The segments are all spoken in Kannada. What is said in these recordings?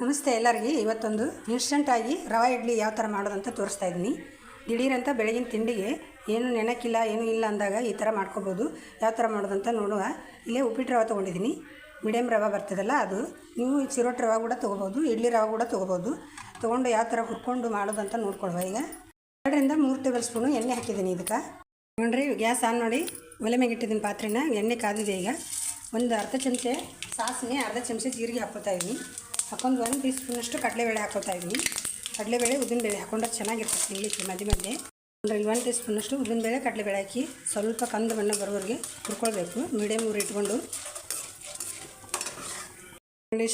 ನಮಸ್ತೆ ಎಲ್ಲರಿಗೂ. ಇವತ್ತೊಂದು ಇನ್ಸ್ಟಂಟಾಗಿ ರವೆ ಇಡ್ಲಿ ಯಾವ ಥರ ಮಾಡೋದಂತ ತೋರಿಸ್ತಾ ಇದ್ದೀನಿ. ದಿಢೀರಂತ ಬೆಳಗಿನ ತಿಂಡಿಗೆ ಏನು ನೆನಕಿಲ್ಲ ಏನೂ ಇಲ್ಲ ಅಂದಾಗ ಈ ಥರ ಮಾಡ್ಕೋಬೋದು. ಯಾವ ಥರ ಮಾಡೋದಂತ ನೋಡುವ. ಇಲ್ಲೇ ಉಪ್ಪಿಟ್ಟು ರವೆ ತೊಗೊಂಡಿದ್ದೀನಿ. ಮೀಡಿಯಮ್ ರವೆ ಬರ್ತದಲ್ಲ ಅದು. ನೀವು ಚಿರೋಟಿ ರವೆ ಕೂಡ ತೊಗೋಬೋದು, ಇಡ್ಲಿ ರವೆ ಕೂಡ ತೊಗೋಬೋದು. ತೊಗೊಂಡು ಯಾವ ಥರ ಹುರ್ಕೊಂಡು ಮಾಡೋದಂತ ನೋಡ್ಕೊಳ್ವ. ಈಗ 2 ರಿಂದ 3 ಟೇಬಲ್ ಸ್ಪೂನು ಎಣ್ಣೆ ಹಾಕಿದ್ದೀನಿ. ಇದಕ್ಕೆ ನೋಡಿರಿ, ಗ್ಯಾಸ್ ಆನ್ ಮಾಡಿ ಒಲೆ ಮೇಲೆ ಇಟ್ಟಿದ್ದೀನಿ ಪಾತ್ರೆನ. ಎಣ್ಣೆ ಕಾದಿದೆ. ಈಗ ಒಂದು ಅರ್ಧ ಚಮಚೆ ಸಾಸಿವೆ, ಅರ್ಧ ಚಮಚೆ ಜೀರಿಗೆ ಹಾಕ್ಕೊತಾ ಇದ್ದೀನಿ. ಹಾಕೊಂಡು 1 ಟೀ ಸ್ಪೂನಷ್ಟು ಕಡಲೆಬೇಳೆ ಹಾಕ್ಕೊತಾ ಇದ್ದೀನಿ. ಕಡಲೆಬೇಳೆ ಉದ್ದಿನಬೇಳೆ ಹಾಕೊಂಡ್ರೆ ಚೆನ್ನಾಗಿರ್ತದೆ ತಿನ್ನಲಿಕ್ಕೆ ಮಧ್ಯೆ ಮಧ್ಯೆ. ಅಂದರೆ 1 ಟೀ ಸ್ಪೂನಷ್ಟು ಉದ್ದಿನಬೇಳೆ ಕಡಲೆಬೇಳೆ ಹಾಕಿ ಸ್ವಲ್ಪ ಕಂದು ಬಣ್ಣ ಬರೋವರೆಗೆ ಹುರ್ಕೊಳ್ಬೇಕು. ಮೀಡಿಯಮ್ ಊರು ಇಟ್ಕೊಂಡು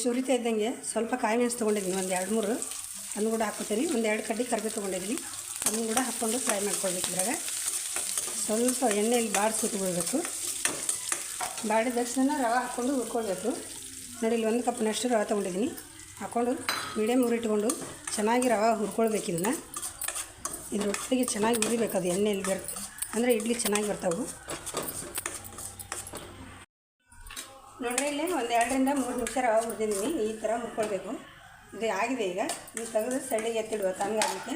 ಸುರಿತಾ ಇದ್ದಂಗೆ ಸ್ವಲ್ಪ ಕಾಯಿ ಮೆಣಸು ತೊಗೊಂಡಿದ್ದೀನಿ. ಒಂದು 2-3 ಅದನ್ನು ಕೂಡ ಹಾಕ್ಕೊತೀನಿ. ಒಂದು 2 ಕಡ್ಡಿ ಕರಿಬೇವು ತೊಗೊಂಡಿದ್ದೀನಿ. ಅದನ್ನು ಕೂಡ ಹಾಕ್ಕೊಂಡು ಫ್ರೈ ಮಾಡ್ಕೊಳ್ಬೇಕು. ಇದ್ರಾಗ ಸ್ವಲ್ಪ ಎಣ್ಣೆಯಲ್ಲಿ ಬಾಡಿಸಿಟ್ಕೊಳ್ಬೇಕು. ಬಾಡಿದ ತಕ್ಷಣ ರವೆ ಹಾಕ್ಕೊಂಡು ಹುರ್ಕೊಳ್ಬೇಕು. ನೋಡಿ, ಇಲ್ಲಿ 1 ಕಪ್ನಷ್ಟು ರವೆ ತೊಗೊಂಡಿದ್ದೀನಿ. ಹಾಕ್ಕೊಂಡು ಮೀಡಿಯಮ್ ಊರು ಇಟ್ಕೊಂಡು ಚೆನ್ನಾಗಿ ರವೆ ಹುರ್ಕೊಳ್ಬೇಕು. ಇದ್ರೊಟ್ಟಿಗೆ ಚೆನ್ನಾಗಿ ಹುರಿಬೇಕು. ಅದು ಎಣ್ಣೆಯಲ್ಲಿ ಅಂದರೆ ಇಡ್ಲಿ ಚೆನ್ನಾಗಿ ಬರ್ತಾವೆ. ನೋಡ್ರಿ, ಇಲ್ಲಿ ಒಂದು 2 ರಿಂದ 3 ನಿಮಿಷ ರವೆ ಹುರಿದಿದ್ದೀನಿ. ಈ ಥರ ಹುರ್ಕೊಳ್ಬೇಕು. ಇದು ಆಗಿದೆ. ಈಗ ಇದು ತೆಗೆದು ಸೈಡಿಗೆ ಎತ್ತಿಡುವ ತಣ್ಣಗಾಗಲಿಕ್ಕೆ.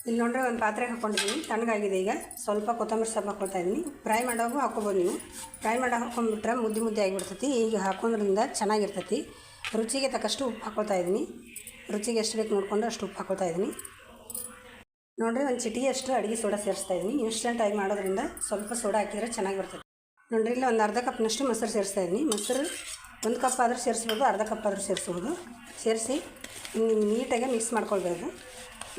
ಇಲ್ಲಿ ನೋಡ್ರೆ ಒಂದು ಪಾತ್ರೆಗೆ ಹಾಕ್ಕೊಂಡಿದ್ದೀನಿ. ತಣ್ಣಗಾಗಿದೆ. ಈಗ ಸ್ವಲ್ಪ ಕೊತ್ತಂಬರಿ ಸೊಪ್ಪು ಹಾಕ್ಕೊಳ್ತಾ ಇದ್ದೀನಿ. ಫ್ರೈ ಮಾಡೋಗೂ ಹಾಕ್ಕೊಬೋದು ನೀವು. ಫ್ರೈ ಮಾಡೋ ಹಾಕ್ಕೊಂಡ್ಬಿಟ್ರೆ ಮುದ್ದೆ ಆಗಿಬಿಡ್ತೈತಿ. ಈಗ ಹಾಕೋದ್ರಿಂದ ಚೆನ್ನಾಗಿರ್ತೈತಿ. ರುಚಿಗೆ ತಕ್ಕಷ್ಟು ಉಪ್ಪು ಹಾಕ್ಕೊಳ್ತಾ ಇದ್ದೀನಿ. ರುಚಿಗೆ ಎಷ್ಟು ಬೇಕು ನೋಡಿಕೊಂಡು ಅಷ್ಟು ಉಪ್ಪು ಹಾಕ್ಕೊಳ್ತಾ ಇದ್ದೀನಿ. ನೋಡಿರಿ, ಒಂದು ಚಿಟಿಗೆ ಅಷ್ಟು ಅಡುಗೆ ಸೋಡಾ ಸೇರಿಸ್ತಾ ಇದ್ದೀನಿ. ಇನ್ಸ್ಟಂಟಾಗಿ ಮಾಡೋದ್ರಿಂದ ಸ್ವಲ್ಪ ಸೋಡಾ ಹಾಕಿದರೆ ಚೆನ್ನಾಗಿ ಬರ್ತದೆ. ನೋಡಿರಿ, ಇಲ್ಲಿ ಒಂದು ಅರ್ಧ ಕಪ್ನಷ್ಟು ಮೊಸರು ಸೇರಿಸ್ತಾ ಇದ್ದೀನಿ. ಮೊಸರು 1 ಕಪ್ ಆದರೂ ಸೇರಿಸ್ಬೋದು, ಅರ್ಧ ಕಪ್ ಆದರೂ ಸೇರಿಸ್ಬೋದು. ಸೇರಿಸಿ ನೀಟಾಗಿ ಮಿಕ್ಸ್ ಮಾಡ್ಕೊಳ್ಬೇಕು.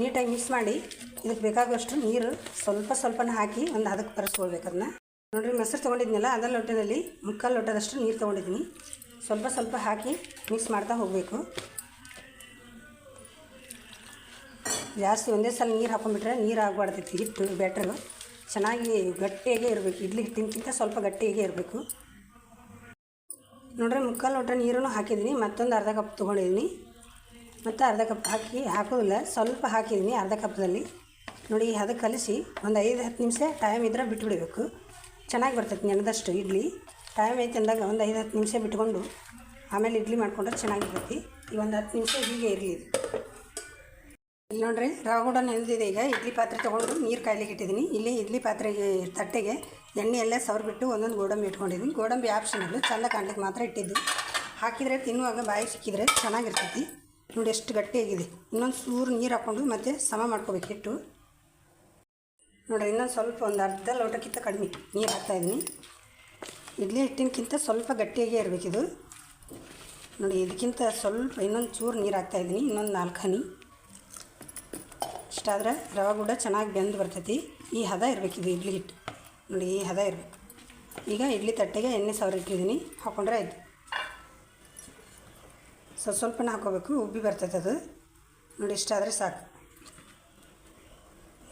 ನೀಟಾಗಿ ಮಿಕ್ಸ್ ಮಾಡಿ ಇದಕ್ಕೆ ಬೇಕಾಗುವಷ್ಟು ನೀರು ಸ್ವಲ್ಪನೇ ಹಾಕಿ ಒಂದು ಹದಕ್ಕೆ ಬರೆಸ್ಕೊಳ್ಬೇಕು. ಅದನ್ನ ನೋಡಿರಿ, ಮೊಸರು ತೊಗೊಂಡಿದ್ನಲ್ಲ ಅದ ಲೋಟದಲ್ಲಿ 3/4 ಲೋಟದಷ್ಟು ನೀರು ತೊಗೊಂಡಿದ್ದೀನಿ. ಸ್ವಲ್ಪ ಹಾಕಿ ಮಿಕ್ಸ್ ಮಾಡ್ತಾ ಹೋಗಬೇಕು. ಜಾಸ್ತಿ ಒಂದೇ ಸಲ ನೀರು ಹಾಕೊಂಡ್ಬಿಟ್ರೆ ನೀರು ಆಗಬಾರ್ದೈತಿ. ಹಿಟ್ಟು ಬ್ಯಾಟ್ರು ಚೆನ್ನಾಗಿ ಗಟ್ಟಿಯಾಗೇ ಇರಬೇಕು. ಇಡ್ಲಿ ಹಿಟ್ಟಿನಕ್ಕಿಂತ ಸ್ವಲ್ಪ ಗಟ್ಟಿಯಾಗೇ ಇರಬೇಕು. ನೋಡ್ರಿ, 3/4 ಲೋಟ ನೀರನ್ನು ಹಾಕಿದ್ದೀನಿ. ಮತ್ತೊಂದು ಅರ್ಧ ಕಪ್ ತೊಗೊಂಡಿದ್ದೀನಿ. ಮತ್ತು ಅರ್ಧ ಕಪ್ ಹಾಕೋದಿಲ್ಲ, ಸ್ವಲ್ಪ ಹಾಕಿದ್ದೀನಿ ಅರ್ಧ ಕಪ್ದಲ್ಲಿ. ನೋಡಿ, ಅದಕ್ಕೆ ಕಲಿಸಿ ಒಂದು 5-10 ನಿಮಿಷ ಟೈಮ್ ಇದ್ದರೆ ಬಿಟ್ಟುಬಿಡಬೇಕು. ಚೆನ್ನಾಗಿ ಬರ್ತೈತೆ ನೆನೆದಷ್ಟು ಇಡ್ಲಿ. ಟೈಮ್ ಐತೆ ಅಂದಾಗ ಒಂದು 5-10 ನಿಮಿಷ ಬಿಟ್ಕೊಂಡು ಆಮೇಲೆ ಇಡ್ಲಿ ಮಾಡ್ಕೊಂಡ್ರೆ ಚೆನ್ನಾಗಿರ್ತೈತಿ. ಈಗ ಒಂದು 10 ನಿಮಿಷ ಹೀಗೆ ಇರಲಿ. ಇಲ್ಲಿ ನೋಡಿರಿ, ರವೆ ಕೂಡ ನೆನೆದಿದೆ. ಈಗ ಇಡ್ಲಿ ಪಾತ್ರೆ ತೊಗೊಂಡು ನೀರು ಕಾಯ್ಲಿಕ್ಕೆ ಇಟ್ಟಿದ್ದೀನಿ. ಇಲ್ಲಿ ಇಡ್ಲಿ ಪಾತ್ರೆಗೆ ತಟ್ಟೆಗೆ ಎಣ್ಣೆ ಎಲ್ಲ ಸವರ್ಬಿಟ್ಟು ಒಂದೊಂದು ಗೋಡಂಬಿ ಇಟ್ಕೊಂಡಿದ್ದೀನಿ. ಗೋಡಂಬಿ ಆಪ್ಷನಲ್ಲು, ಚೆಂದ ಕಾಣ್ಲಿಕ್ಕೆ ಮಾತ್ರ ಇಟ್ಟಿದ್ದು. ಹಾಕಿದರೆ ತಿನ್ನುವಾಗ ಬಾಯಿ ಸಿಕ್ಕಿದರೆ ಚೆನ್ನಾಗಿರ್ತೈತಿ. ನೋಡಿ ಎಷ್ಟು ಗಟ್ಟಿಯಾಗಿದೆ. ಇನ್ನೊಂದು ಚೂರು ನೀರು ಹಾಕ್ಕೊಂಡು ಮತ್ತೆ ಸಮ ಮಾಡ್ಕೋಬೇಕು ಹಿಟ್ಟು. ನೋಡಿರಿ, ಇನ್ನೊಂದು ಸ್ವಲ್ಪ ಒಂದು ಅರ್ಧ ಲೋಟಕ್ಕಿಂತ ಕಡಿಮೆ ನೀರು ಹಾಕ್ತಾಯಿದ್ದೀನಿ. ಇಡ್ಲಿ ಹಿಟ್ಟಿನಕ್ಕಿಂತ ಸ್ವಲ್ಪ ಗಟ್ಟಿಯಾಗೇ ಇರಬೇಕಿದು. ನೋಡಿ, ಇದಕ್ಕಿಂತ ಸ್ವಲ್ಪ ಇನ್ನೊಂದು ಚೂರು ನೀರು ಹಾಕ್ತಾಯಿದ್ದೀನಿ. ಇನ್ನೊಂದು 4 ಹನಿ ಇಷ್ಟಾದರೆ ರವೆ ಕೂಡ ಚೆನ್ನಾಗಿ ಬೆಂದು ಬರ್ತೈತಿ. ಈ ಹದ ಇರಬೇಕಿದು ಇಡ್ಲಿ ಹಿಟ್ಟು. ನೋಡಿ, ಈ ಹದ ಇರಬೇಕು. ಈಗ ಇಡ್ಲಿ ತಟ್ಟೆಗೆ ಎಣ್ಣೆ ಸವರಿಟ್ಟಿದ್ದೀನಿ. ಹಾಕ್ಕೊಂಡ್ರೆ ಆಯಿತು. ಸ್ವಲ್ಪನೇ ಹಾಕ್ಕೋಬೇಕು, ಉಬ್ಬಿ ಬರ್ತೈತೆ ಅದು. ನೋಡಿ, ಇಷ್ಟಾದರೆ ಸಾಕು.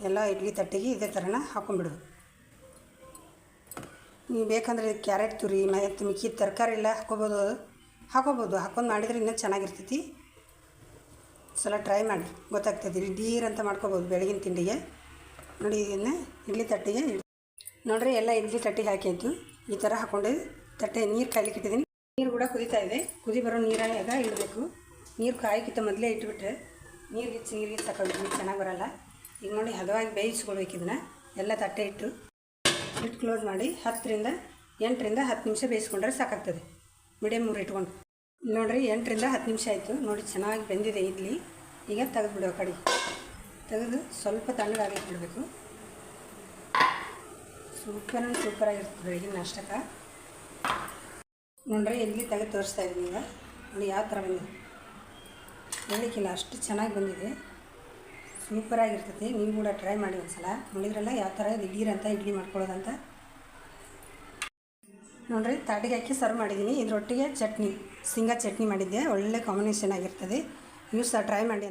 ಎಲ್ಲ ಇಡ್ಲಿ ತಟ್ಟೆಗೆ ಇದೇ ಥರನ ಹಾಕ್ಕೊಂಡ್ಬಿಡೋದು. ನೀವು ಬೇಕಂದರೆ ಕ್ಯಾರೆಟ್ ತುರಿ ಮತ್ತು ಮಿಕ್ಕಿದ ತರಕಾರಿ ಎಲ್ಲ ಹಾಕ್ಕೋಬೋದು. ಹಾಕ್ಕೊಂಡು ಮಾಡಿದರೆ ಇನ್ನೂ ಚೆನ್ನಾಗಿರ್ತೈತಿ. ಸಲ ಟ್ರೈ ಮಾಡಿ, ಗೊತ್ತಾಗ್ತೈತಿ. ಡೀರ್ ಅಂತ ಮಾಡ್ಕೋಬೋದು ಬೆಳಗಿನ ತಿಂಡಿಗೆ. ನೋಡಿ, ಇದನ್ನು ಇಡ್ಲಿ ತಟ್ಟೆಗೆ ನೋಡಿರಿ, ಎಲ್ಲ ಇಡ್ಲಿ ತಟ್ಟೆಗೆ ಹಾಕಿದ್ದು ಈ ಥರ ಹಾಕ್ಕೊಂಡು ತಟ್ಟೆ ನೀರು ಕಾಯ್ಲಿಕ್ಕೆ ಇಟ್ಟಿದ್ದೀನಿ. ನೀರು ಕೂಡ ಕುದೀತಾ ಇದೆ. ಕುದಿ ಬರೋ ನೀರಾಗ ಇಡಬೇಕು. ನೀರು ಕಾಯಕ್ಕಿಂತ ಮೊದಲೇ ಇಟ್ಬಿಟ್ರೆ ನೀರಿಗೆ ಸಾಕೋಬೇಕು, ಚೆನ್ನಾಗಿ ಬರೋಲ್ಲ. ಈಗ ನೋಡಿ, ಹದವಾಗಿ ಬೇಯಿಸ್ಕೊಳ್ಬೇಕು. ಇದನ್ನು ಎಲ್ಲ ತಟ್ಟೆ ಇಟ್ಟು ಕ್ಲೋಸ್ ಮಾಡಿ 10 ರಿಂದ 10 ನಿಮಿಷ ಬೇಯಿಸ್ಕೊಂಡ್ರೆ ಸಾಕಾಗ್ತದೆ. ಮೀಡಿಯಮ್ ಊರು ಇಟ್ಕೊಂಡು. ನೋಡಿರಿ, 8 ರಿಂದ 10 ನಿಮಿಷ ಆಯಿತು. ನೋಡಿ, ಚೆನ್ನಾಗಿ ಬೆಂದಿದೆ ಇಡ್ಲಿ. ಈಗ ತೆಗೆದುಬಿಡುವ ಕಡೆಗೆ ತೆಗೆದು ಸ್ವಲ್ಪ ತಣ್ಣಗಾಗಲಿಕ್ಕೆ ಬಿಡಬೇಕು. ಸೂಪರಾಗಿರ್ತದೆ ಬೆಳಗಿನ ನಾಷ್ಟಕ್ಕೆ. ನೋಡ್ರಿ, ಇಡ್ಲಿ ತೆಗೆದು ತೋರಿಸ್ತಾ ಇದ್ದೀನಿ. ಈಗ ನೋಡಿ ಯಾವ ಥರ ಬಂದಿದೆ. ಹೇಳಲಿಕ್ಕಿಲ್ಲ, ಅಷ್ಟು ಚೆನ್ನಾಗಿ ಬಂದಿದೆ. ಸೂಪರಾಗಿರ್ತೈತಿ. ನೀವು ಕೂಡ ಟ್ರೈ ಮಾಡಿ ಒಂದ್ಸಲ. ನೋಡಿದ್ರಲ್ಲ ಯಾವ ಥರ ದಿಢೀರಂತ ಇಡ್ಲಿ ಮಾಡ್ಕೊಳ್ಳೋದಂತ. ನೋಡಿರಿ, ತಾಟಿಗೆ ಹಾಕಿ ಸರ್ವ್ ಮಾಡಿದ್ದೀನಿ. ಇದರೊಟ್ಟಿಗೆ ಚಟ್ನಿ, ಶೇಂಗಾ ಚಟ್ನಿ ಮಾಡಿದ್ದೆ. ಒಳ್ಳೆ ಕಾಂಬಿನೇಷನ್ ಆಗಿರ್ತದೆ. ನೀವು ಸಹ ಟ್ರೈ ಮಾಡಿ.